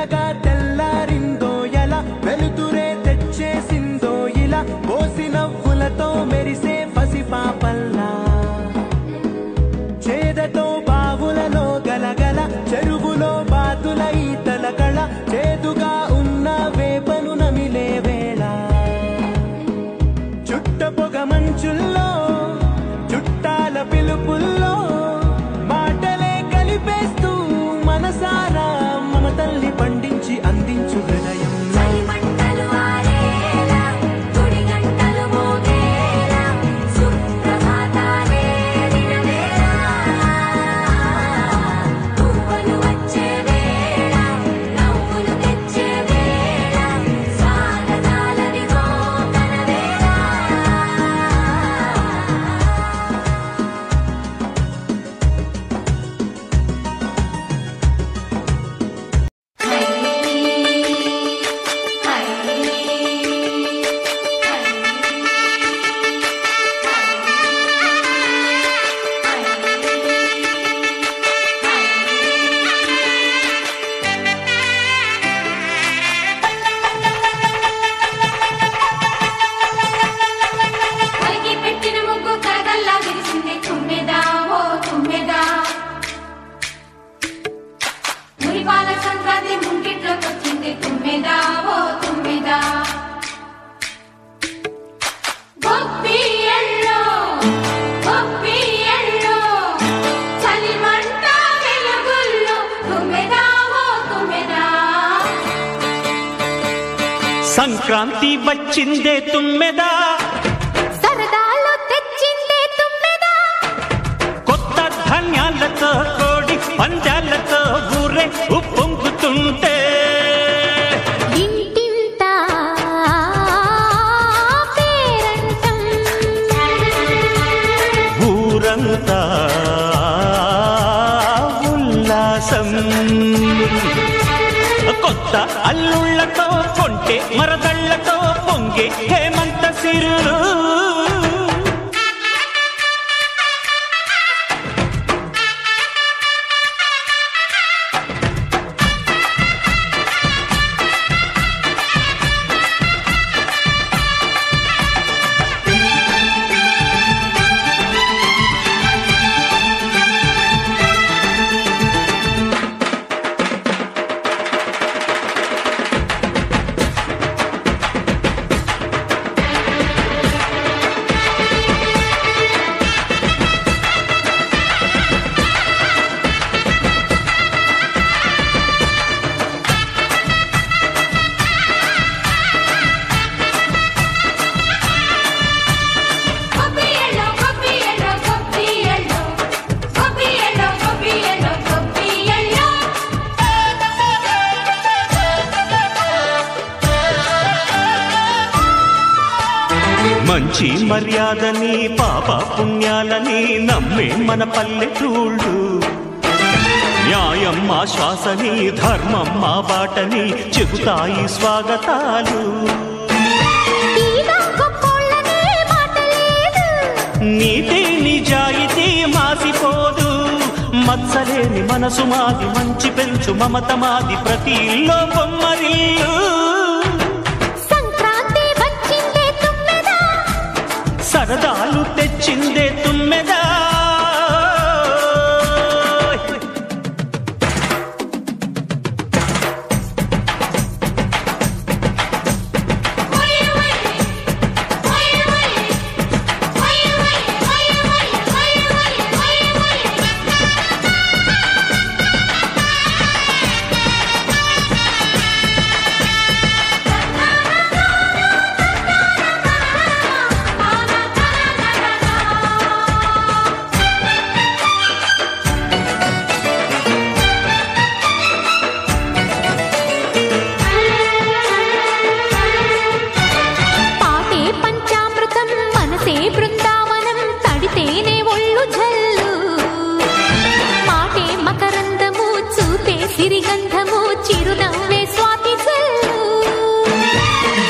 మెల్లగా తెల్లారిందో ఎలా వెలుతురే తెచ్చేసిందో ఇలా పోసి నవ్వులతో మెరిసే పసిపాపల్లా చేదతో బావులలో గలగల చెరువులో బాతుల ఈతల కళ చేదుగా ఉన్న వేపను నమిలే వేళ చుట్ట పొగ మంచుల్లో చుట్టాల పిలుపుల్లో మాటలే కలిపేస్తూ మనసారా మమతల్ని పండించి అందించు హృదయం సంక్రాంతి వచ్చిందే తుమ్మెదా సరదాలు తెచ్చిందే తుమ్మెదా కొత్త ధాన్యాలతో కోడి పందాలతో ఊరే ఉప్పొంగుతుంటే ఇంటింత పేరంటం ఊరంతా ఉల్లాసం కొత్త అల్లుళ్లతో కొంటే మరదళ్లతో పొంగే హేమంత సిరులు మంచి మర్యాదని పాప పుణ్యాలని నమ్మే మన పల్లెటూళ్ళు న్యాయం మా శ్వాసని ధర్మం మా బాటని చెబుతాయి స్వాగతాలు నీతి నిజాయితీ మాసిపోదు మత్సలేని మనసు మాది మంచి పెంచు మమత మాది ప్రతి ఇల్లో బొమ్మరిల్లు సరదాలు తెచ్చిందే తుమ్మెదా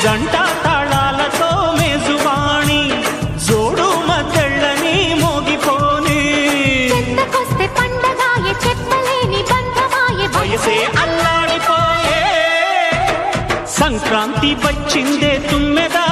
జంట తాళాలతో మేజువాణి జోడు మద్దళ్ళని మోగిపోని పండగాయ చెప్పలేని బంధమాయ వయసే అల్లాడిపోయే సంక్రాంతి వచ్చిందే తుమ్మెదా